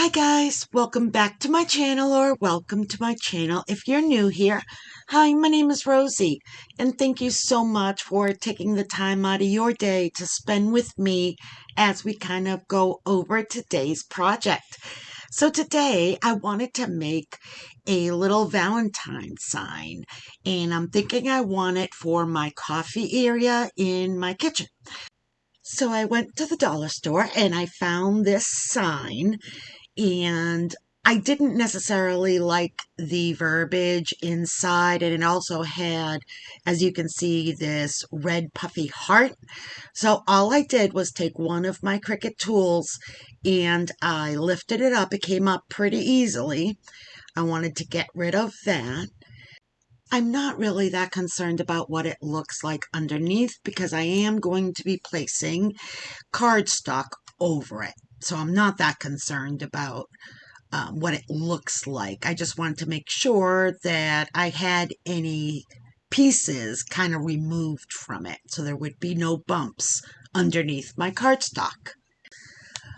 Hi guys, welcome back to my channel, or welcome to my channel if you're new here. Hi, my name is Rosie, and thank you so much for taking the time out of your day to spend with me as we kind of go over today's project. So today I wanted to make a little Valentine sign, and I'm thinking I want it for my coffee area in my kitchen. So I went to the dollar store and I found this sign, and I didn't necessarily like the verbiage inside, and it also had, as you can see, this red puffy heart. So all I did was take one of my Cricut tools and I lifted it up. It came up pretty easily. I wanted to get rid of that. I'm not really that concerned about what it looks like underneath because I am going to be placing cardstock over it. So I'm not that concerned about what it looks like. I just wanted to make sure that I had any pieces kind of removed from it so there would be no bumps underneath my cardstock.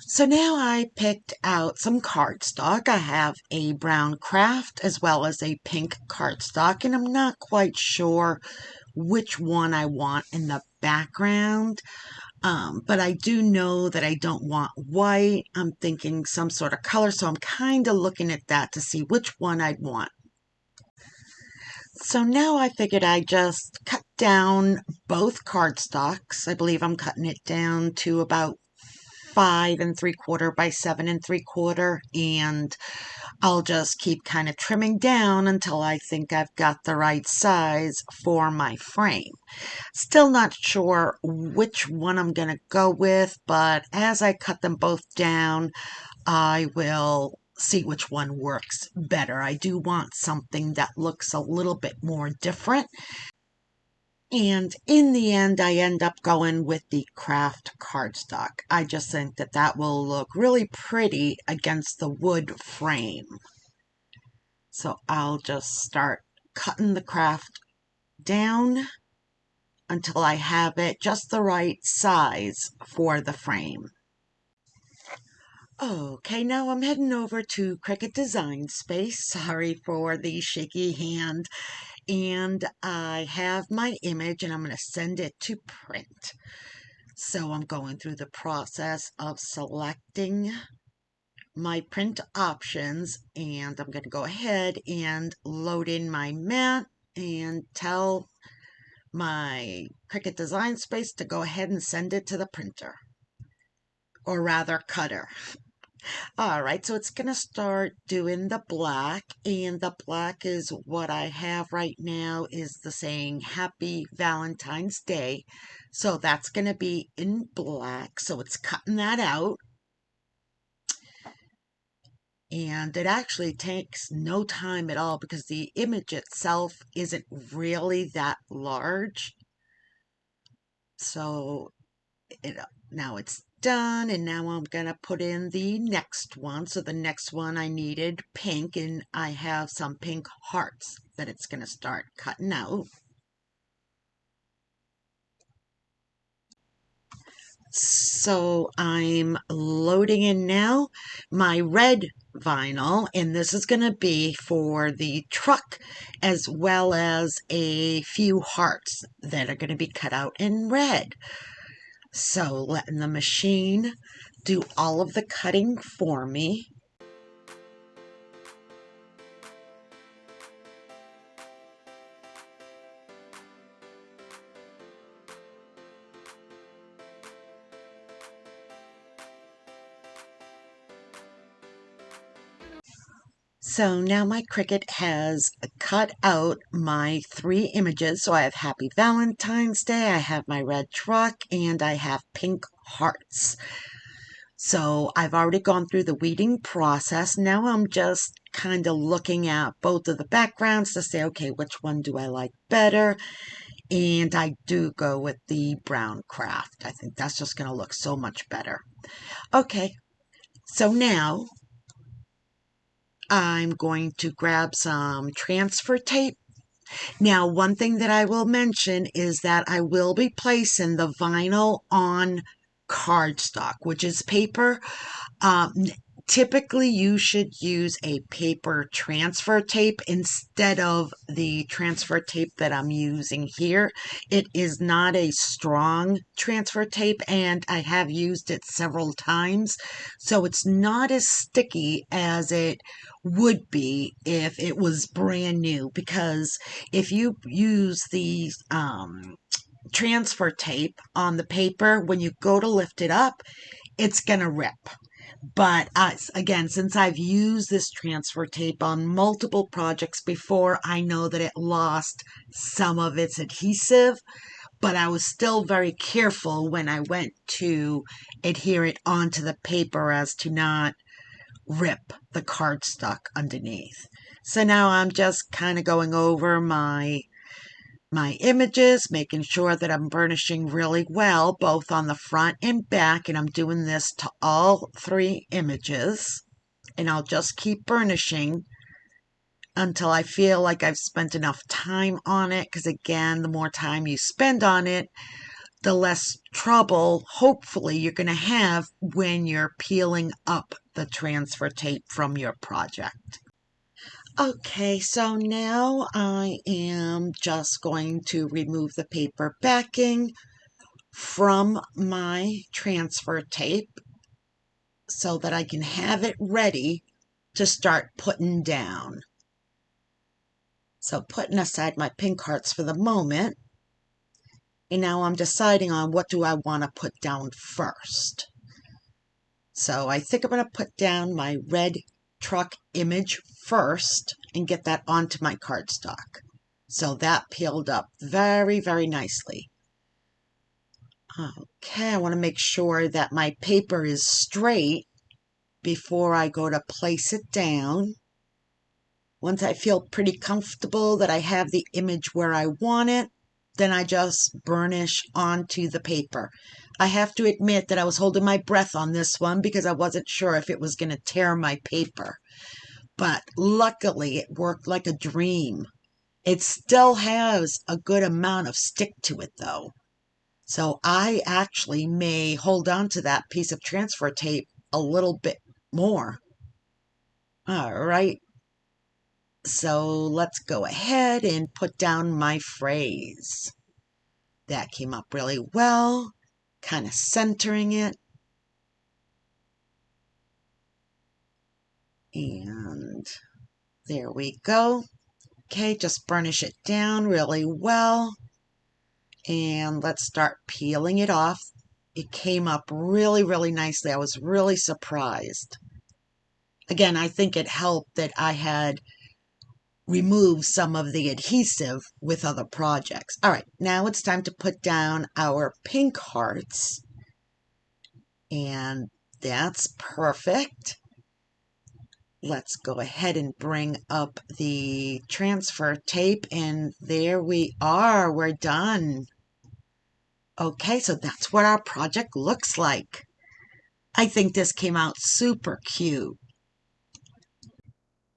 So now I picked out some cardstock. I have a brown craft as well as a pink cardstock, and I'm not quite sure which one I want in the background. But I do know that I don't want white. I'm thinking some sort of color, so I'm kind of looking at that to see which one I'd want. So now I figured I'd just cut down both cardstocks. I believe I'm cutting it down to about 5 3/4 by 7 3/4, and I'll just keep kind of trimming down until I think I've got the right size for my frame. Still not sure which one I'm going to go with, but as I cut them both down, I will see which one works better. I do want something that looks a little bit more different. And in the end, I end up going with the craft cardstock. I just think that that will look really pretty against the wood frame. So I'll just start cutting the craft down until I have it just the right size for the frame. Okay, now I'm heading over to Cricut Design Space. Sorry for the shaky hand. And I have my image and I'm going to send it to print. So I'm going through the process of selecting my print options, and I'm going to go ahead and load in my mat and tell my Cricut Design Space to go ahead and send it to the printer, or rather cutter. All right, so it's going to start doing the black, and the black is what I have right now is the saying Happy Valentine's Day. So that's going to be in black, so it's cutting that out. And it actually takes no time at all because the image itself isn't really that large. So now it's done, and now I'm going to put in the next one. So the next one I needed pink, and I have some pink hearts that it's going to start cutting out. So I'm loading in now my red vinyl, and this is going to be for the truck as well as a few hearts that are going to be cut out in red. So letting the machine do all of the cutting for me. So now my Cricut has cut out my 3 images. So I have Happy Valentine's Day, I have my red truck, and I have pink hearts. So I've already gone through the weeding process. Now I'm just kind of looking at both of the backgrounds to say, okay, which one do I like better? And I do go with the brown craft. I think that's just going to look so much better. Okay, so now I'm going to grab some transfer tape. Now, one thing that I will mention is that I will be placing the vinyl on cardstock, which is paper. Typically, you should use a paper transfer tape instead of the transfer tape that I'm using here. It is not a strong transfer tape, and I have used it several times, so it's not as sticky as it would be if it was brand new, because if you use the transfer tape on the paper, when you go to lift it up, it's going to rip. But again, since I've used this transfer tape on multiple projects before, I know that it lost some of its adhesive, but I was still very careful when I went to adhere it onto the paper as to not rip the cardstock underneath. So now I'm just kind of going over my images, making sure that I'm burnishing really well, both on the front and back, and I'm doing this to all 3 images, and I'll just keep burnishing until I feel like I've spent enough time on it, because again, the more time you spend on it, the less trouble, hopefully, you're going to have when you're peeling up the transfer tape from your project. Okay, so now I am just going to remove the paper backing from my transfer tape so that I can have it ready to start putting down. So putting aside my pink hearts for the moment, and now I'm deciding on what do I want to put down first. So I think I'm going to put down my red truck image first and get that onto my cardstock. So that peeled up very, very nicely. Okay, I want to make sure that my paper is straight before I go to place it down. Once I feel pretty comfortable that I have the image where I want it, then I just burnish onto the paper. I have to admit that I was holding my breath on this one because I wasn't sure if it was going to tear my paper. But luckily, it worked like a dream. It still has a good amount of stick to it, though. So I actually may hold on to that piece of transfer tape a little bit more. All right. So let's go ahead and put down my phrase. That came up really well, kind of centering it. And there we go. Okay, just burnish it down really well. And let's start peeling it off. It came up really, really nicely. I was really surprised. Again, I think it helped that I had removed some of the adhesive with other projects. All right, now it's time to put down our pink hearts. And that's perfect. Let's go ahead and bring up the transfer tape, and there we are. We're done. Okay, so that's what our project looks like. I think this came out super cute.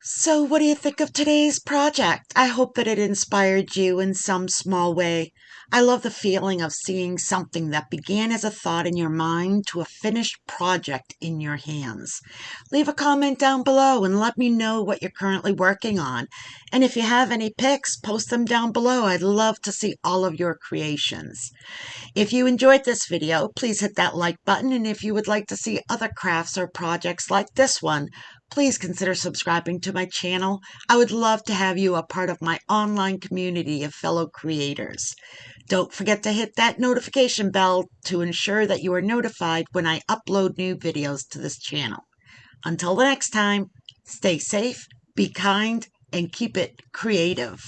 So what do you think of today's project? I hope that it inspired you in some small way. I love the feeling of seeing something that began as a thought in your mind to a finished project in your hands. Leave a comment down below and let me know what you're currently working on. And if you have any pics, post them down below. I'd love to see all of your creations. If you enjoyed this video, please hit that like button, and if you would like to see other crafts or projects like this one, please consider subscribing to my channel. I would love to have you a part of my online community of fellow creators. Don't forget to hit that notification bell to ensure that you are notified when I upload new videos to this channel. Until the next time, stay safe, be kind, and keep it creative.